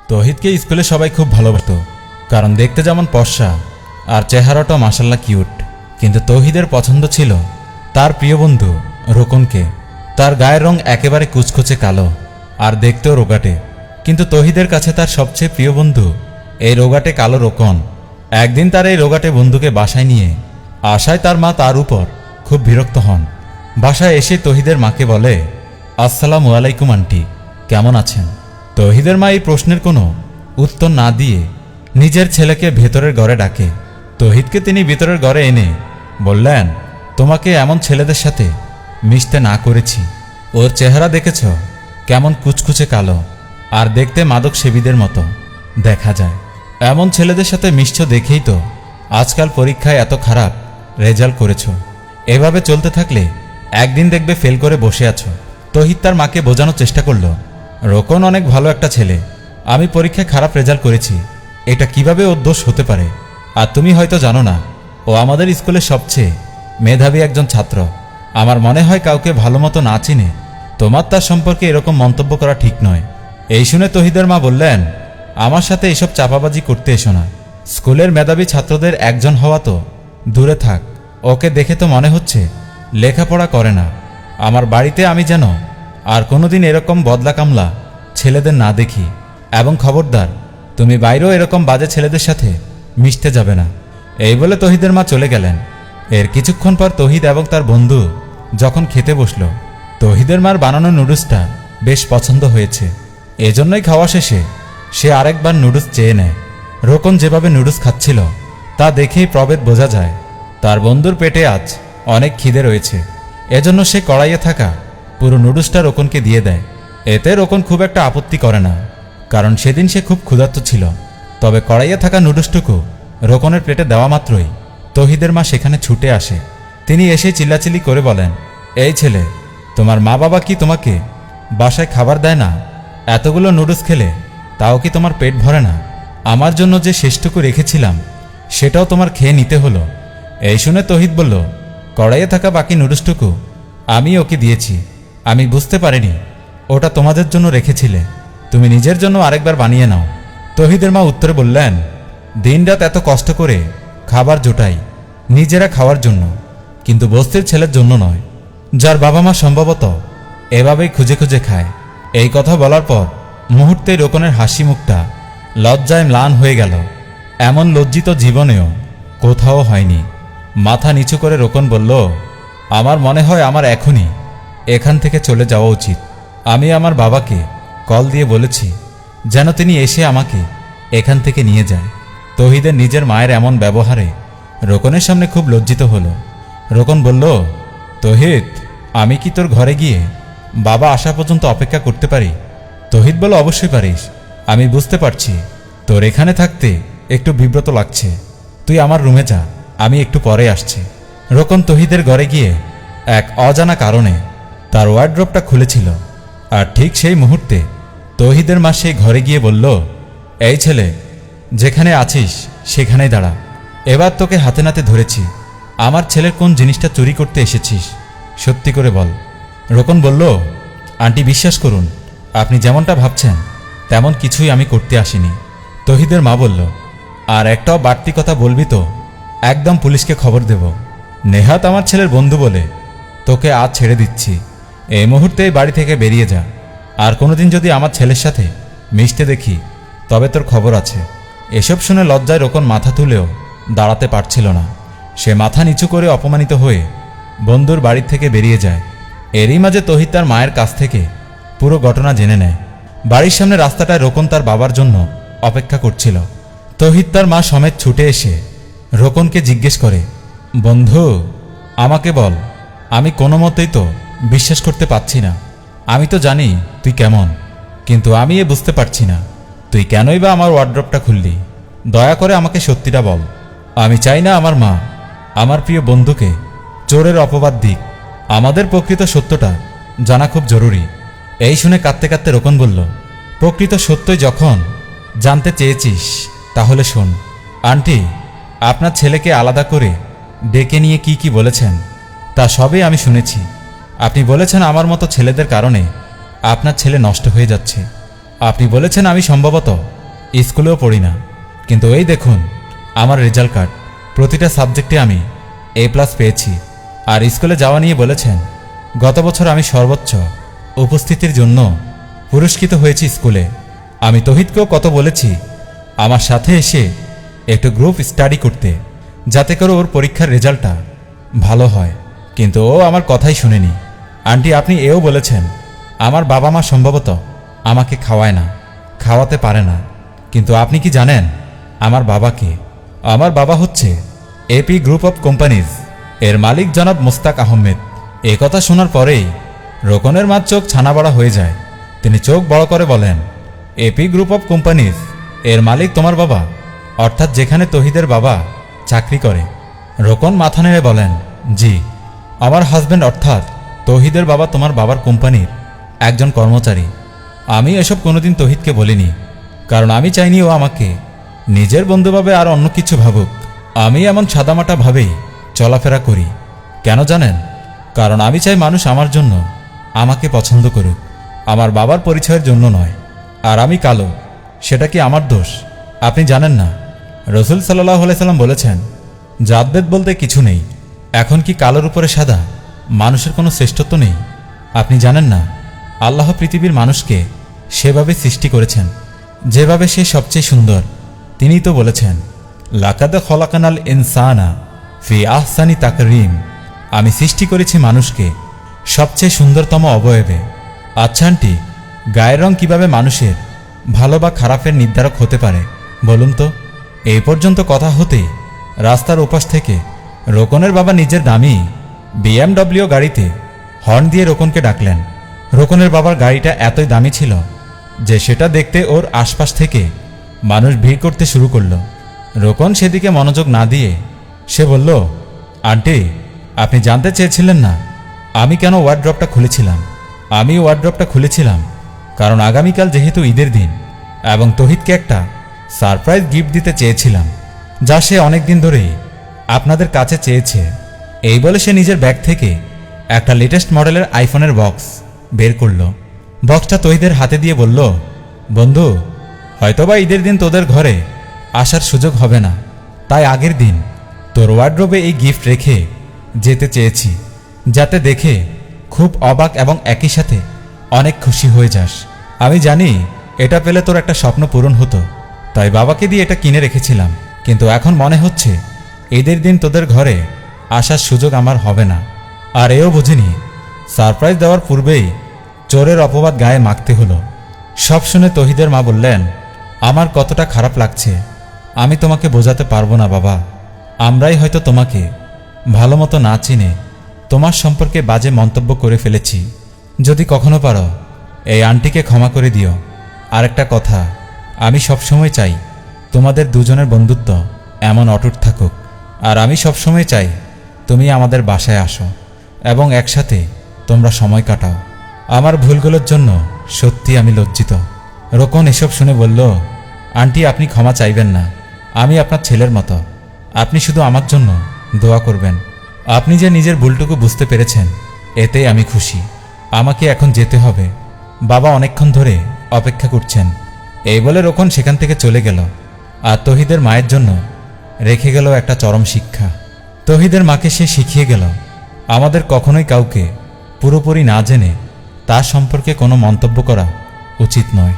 তৌহিদকে স্কুলে সবাই খুব ভালোবাসত, কারণ দেখতে যেমন পশা আর চেহারাটাও মাশাল্লাহ কিউট। কিন্তু তৌহিদের পছন্দ ছিল তার প্রিয় বন্ধু রোকনকে। তার গায়ের রং একেবারে কুচকুচে কালো আর দেখতেও রোগাটে, কিন্তু তৌহিদের কাছে তার সবচেয়ে প্রিয় বন্ধু এই রোগাটে কালো রোকন। একদিন তার এই রোগাটে বন্ধুকে বাসায় নিয়ে আসায় তার মা তার উপর খুব বিরক্ত হন। বাসায় এসে তৌহিদের মাকে বলে, আসসালামু আলাইকুম আন্টি, কেমন আছেন? তৌহিদের মা এই প্রশ্নের কোনো উত্তর না দিয়ে নিজের ছেলেকে ভেতরের ঘরে ডাকে। তৌহিদকে তিনি ভিতরের ঘরে এনে বললেন, তোমাকে এমন ছেলেদের সাথে মিশতে না করেছি। ওর চেহারা দেখেছ কেমন কুচকুচে কালো আর দেখতে মাদক সেবীদের মতো দেখা যায়। এমন ছেলেদের সাথে মিশছ দেখেই তো আজকাল পরীক্ষায় এত খারাপ রেজাল্ট করেছ। এভাবে চলতে থাকলে একদিন দেখবে ফেল করে বসে আছো। তৌহিদ তার মাকে বোঝানোর চেষ্টা করল, রোকন অনেক ভালো একটা ছেলে, আমি পরীক্ষায় খারাপ রেজাল্ট করেছি, এটা কিভাবে ওর দোষ হতে পারে? আর তুমি হয়তো জানো না, ও আমাদের স্কুলের সবচেয়ে মেধাবী একজন ছাত্র। আমার মনে হয় কাউকে ভালো মতো না চিনে তোমার তার সম্পর্কে এরকম মন্তব্য করা ঠিক নয়। এই শুনে তৌহিদের মা বললেন, আমার সাথে এসব চাপাবাজি করতে এসো না। স্কুলের মেধাবী ছাত্রদের একজন হওয়া তো দূরে থাক, ওকে দেখে তো মনে হচ্ছে লেখাপড়া করে না। আমার বাড়িতে আমি যেন আর কোনোদিন এরকম বদলা কামলা ছেলেদের না দেখি, এবং খবরদার তুমি বাইরেও এরকম বাজে ছেলেদের সাথে মিশতে যাবে না। এই বলে তৌহিদের মা চলে গেলেন। এর কিছুক্ষণ পর তৌহিদ এবং তার বন্ধু যখন খেতে বসল, তৌহিদের মার বানানো নুডলসটা বেশ পছন্দ হয়েছে। এজন্যই খাওয়া শেষে সে আরেকবার নুডলস চেয়ে নেয়। রোকন যেভাবে নুডলস খাচ্ছিল তা দেখেই প্রভেদ বোঝা যায় তার বন্ধুর পেটে আজ অনেক খিদে রয়েছে। এজন্য সে কড়াইয়ে থাকা পুরো নুডলসটা রোকনকে দিয়ে দেয়। এতে রোকন খুব একটা আপত্তি করে না, কারণ সেদিন সে খুব ক্ষুধার্ত ছিল। তবে কড়াইয়ে থাকা নুডলসটুকু রোকনের প্লেটে দেওয়া মাত্রই তৌহিদের মা সেখানে ছুটে আসে। তিনি এসে চিল্লাচিল্লি করে বলেন, এই ছেলে, তোমার মা বাবা কি তোমাকে বাসায় খাবার দেয় না? এতগুলো নুডলস খেলে তাও কি তোমার পেট ভরে না? আমার জন্য যে শেষটুকু রেখেছিলাম সেটাও তোমার খেয়ে নিতে হলো। এই শুনে তৌহিদ বলল, কড়াইয়ে থাকা বাকি নুডলসটুকু আমি ওকে দিয়েছি, আমি বুঝতে পারিনি ওটা তোমাদের জন্য রেখেছিলে, তুমি নিজের জন্য আরেকবার বানিয়ে নাও। তৌহিদের মা উত্তরে বললেন, দিনরাত এত কষ্ট করে খাবার জোটাই নিজেরা খাওয়ার জন্য, কিন্তু বস্তির ছেলের জন্য নয়, যার বাবা মা সম্ভবত এভাবেই খুঁজে খুঁজে খায়। এই কথা বলার পর মুহূর্তেই রোকনের হাসি মুখটা লজ্জায় ম্লান হয়ে গেল। এমন লজ্জিত জীবনেও কোথাও হয়নি। মাথা নিচু করে রোকন বলল, আমার মনে হয় আমার এখনই এখান থেকে চলে যাওয়া উচিত। আমি আমার বাবাকে কল দিয়ে বলেছি যেন তিনি এসে আমাকে এখান থেকে নিয়ে যায়। তৌহিদের নিজের মায়ের এমন ব্যবহারে রোকনের সামনে খুব লজ্জিত হলো। রোকন বলল, তৌহিদ, আমি কি তোর ঘরে গিয়ে বাবা আসা পর্যন্ত অপেক্ষা করতে পারি? তৌহিদ বলল, অবশ্যই পারিস। আমি বুঝতে পারছি তোর এখানে থাকতে একটু বিব্রত লাগছে, তুই আমার রুমে যা, আমি একটু পরে আসছি। রোকন তৌহিদের ঘরে গিয়ে এক অজানা কারণে তার ওয়ার্ড্রপটা খুলেছিল, আর ঠিক সেই মুহূর্তে তৌহিদের মা সেই ঘরে গিয়ে বলল, এই ছেলে, যেখানে আছিস সেখানেই দাঁড়া, এবার তোকে হাতে নাতে ধরেছি, আমার ছেলের কোন জিনিসটা চুরি করতে এসেছিস সত্যি করে বল। রোকন বলল, আন্টি, বিশ্বাস করুন, আপনি যেমনটা ভাবছেন তেমন কিছুই আমি করতে আসিনি। তৌহিদের মা বলল, আর একটাও বাড়তি কথা বলবি তো একদম পুলিশকে খবর দেব। নেহাত আমার ছেলের বন্ধু বলে তোকে আজ ছেড়ে দিচ্ছি, এই মুহূর্তেই বাড়ি থেকে বেরিয়ে যা। আর কোনোদিন যদি আমার ছেলের সাথে মিশতে দেখি তবে তোর খবর আছে। এসব শুনে লজ্জায় রোকন মাথা তুলেও দাঁড়াতে পারছিল না। সে মাথা নিচু করে অপমানিত হয়ে বন্ধুর বাড়ি থেকে বেরিয়ে যায়। এরই মাঝে তৌহিদ তার মায়ের কাছ থেকে পুরো ঘটনা জেনে নেয়। বাড়ির সামনে রাস্তাটায় রোকন তার বাবার জন্য অপেক্ষা করছিল। তৌহিদ তার মা সমেত ছুটে এসে রোকনকে জিজ্ঞেস করে, বন্ধু, আমাকে বল, আমি কোনো মতেই তো বিশ্বাস করতে পারছি না। আমি তো জানি তুই কেমন, কিন্তু আমি বুঝতে পারছি না তুই কেনই বা আমার ওয়ার্ড্রপটা খুললি। দয়া করে আমাকে সত্যিটা বল। আমি চাই না আমার মা আমার প্রিয় বন্ধুকে চোরের অপবাদ দিক। আমাদের প্রকৃত সত্যটা জানা খুব জরুরি। এই শুনে কাঁদতে কাঁদতে রোকন বলল, প্রকৃত সত্যই যখন জানতে চেয়েছিস তাহলে শোন। আন্টি, আপনার ছেলেকে আলাদা করে ডেকে নিয়ে কি বলেছেন তা সবই আমি শুনেছি। আপনি বলেছেন আমার মতো ছেলেদের কারণে আপনার ছেলে নষ্ট হয়ে যাচ্ছে। আপনি বলেছেন আমি সম্ভবত স্কুলেও পড়ি না, কিন্তু এই দেখুন আমার রেজাল্ট কার্ড, প্রতিটা সাবজেক্টে আমি A+ পেয়েছি। আর স্কুলে যাওয়া নিয়ে বলেছেন, গত বছর আমি সর্বোচ্চ উপস্থিতির জন্য পুরস্কৃত হয়েছি স্কুলে। আমি তৌহিদকেও কত বলেছি আমার সাথে এসে একটু গ্রুপ স্টাডি করতে, যাতে করে ওর পরীক্ষার রেজাল্টটা ভালো হয়, কিন্তু ও আমার কথাই শুনেনি। আন্টি, আপনি এও বলেছেন আমার বাবা মা সম্ভবত আমাকে খাওয়ায় না, খাওয়াতে পারে না, কিন্তু আপনি কি জানেন আমার বাবাকে? আমার বাবা হচ্ছে AP গ্রুপ অফ কোম্পানিজ এর মালিক জনাব মোস্তাক আহমেদ। এ কথা শোনার পরেই রোকনের মার চোখ ছানাবড়া হয়ে যায়। তিনি চোখ বড় করে বলেন, AP গ্রুপ অফ কোম্পানিজ এর মালিক তোমার বাবা, অর্থাৎ যেখানে তৌহিদের বাবা চাকরি করে? রোকন মাথা নেড়ে বলেন, জি, আমার হাজব্যান্ড অর্থাৎ তৌহিদের বাবা তোমার বাবার কোম্পানির একজন কর্মচারী। আমি এসব কোনোদিন তৌহিদকে বলিনি, কারণ আমি চাইনি ও আমাকে নিজের বন্ধু ভাবে আর অন্য কিছু ভাবুক। আমি এমন সাদামাটা ভাবেই চলাফেরা করি। কেন জানেন? কারণ আমি চাই মানুষ আমার জন্য আমাকে পছন্দ করুক, আমার বাবার পরিচয়ের জন্য নয়। আর আমি কালো, সেটা কি আমার দোষ? আপনি জানেন না রসুল সাল্লাল্লাহু আলাইহি সাল্লাম বলেছেন, জাতভেদ বলতে কিছু নেই। এখন কি কালোর উপরে সাদা মানুষের কোনো শ্রেষ্ঠত্ব নেই? আপনি জানেন না আল্লাহ পৃথিবীর মানুষকে সেভাবে সৃষ্টি করেছেন যেভাবে সে সবচেয়ে সুন্দর। তিনিই তো বলেছেন, লাকাদ খলাকানাল ইনসানা ফি আহসানি তাকরীম। আমি সৃষ্টি করেছি মানুষকে সবচেয়ে সুন্দরতম অবয়বে। আচ্ছা আন্টি, গায়ের রং কিভাবে মানুষের ভালো বা খারাপের নির্ধারক হতে পারে বলুন তো? এই পর্যন্ত কথা হতেই রাস্তার ওপাশ থেকে রোকনের বাবা নিজের দামি BMW গাড়িতে হর্ন দিয়ে রোকনকে ডাকলেন। রোকনের বাবার গাড়িটা এতই দামি ছিল যে সেটা দেখতে ওর আশপাশ থেকে মানুষ ভিড় করতে শুরু করলো। রোকন সেদিকে মনোযোগ না দিয়ে সে বলল, আন্টি, আপনি জানতে চেয়েছিলেন না আমি কেন ওয়ার্ড্রপটা খুলেছিলাম? আমি ওয়ার্ড্রপটা খুলেছিলাম কারণ আগামীকাল যেহেতু ঈদের দিন এবং তৌহিদকে একটা সারপ্রাইজ গিফট দিতে চেয়েছিলাম, যা সে অনেকদিন ধরেই আপনাদের কাছে চেয়েছে। এই বলে সে নিজের ব্যাগ থেকে একটা লেটেস্ট মডেলের আইফোনের বক্স বের করল। বক্সটা তৌহিদের হাতে দিয়ে বলল, বন্ধু, হয়তোবা ঈদের দিন তোদের ঘরে আসার সুযোগ হবে না, তাই আগের দিন তোর ওয়ার্ড্রোবে এই গিফট রেখে যেতে চেয়েছি, যাতে দেখে খুব অবাক এবং একই সাথে অনেক খুশি হয়ে যাস। আমি জানি এটা পেলে তোর একটা স্বপ্ন পূরণ হতো, তাই বাবাকে দিয়ে এটা কিনে রেখেছিলাম, কিন্তু এখন মনে হচ্ছে ঈদের দিন তোদের ঘরে আসার সুযোগ আমার হবে না। আর এও বুঝিনি সারপ্রাইজ দেওয়ার পূর্বেই চোরের অপবাদ গায়ে মাখতে হলো। সব শুনে তৌহিদের মা বললেন, আমার কতটা খারাপ লাগছে আমি তোমাকে বোঝাতে পারবো না বাবা। আমরাই হয়তো তোমাকে ভালো মতো না চিনে তোমার সম্পর্কে বাজে মন্তব্য করে ফেলেছি। যদি কখনো পারো এই আন্টিকে ক্ষমা করে দিও। আরেকটা কথা, আমি সবসময় চাই তোমাদের দুজনের বন্ধুত্ব এমন অটুট থাকুক, আর আমি সবসময় চাই তুমি আমাদের বাসায় আসো এবং একসাথে তোমরা সময় কাটাও। আমার ভুলগুলোর জন্য সত্যি আমি লজ্জিত। রোকন এসব শুনে বলল, আন্টি, আপনি ক্ষমা চাইবেন না, আমি আপনার ছেলের মতো, আপনি শুধু আমার জন্য দোয়া করবেন। আপনি যে নিজের ভুলটুকু বুঝতে পেরেছেন এতেই আমি খুশি। আমাকে এখন যেতে হবে, বাবা অনেকক্ষণ ধরে অপেক্ষা করছেন। এই বলে রোকন সেখান থেকে চলে গেল, আর তৌহিদের মায়ের জন্য রেখে গেল একটা চরম শিক্ষা। তৌহিদের মাকে সে শিখিয়ে গেল, আমাদের কখনোই কাউকে পুরোপুরি না জেনে তার সম্পর্কে কোনো মন্তব্য করা উচিত নয়।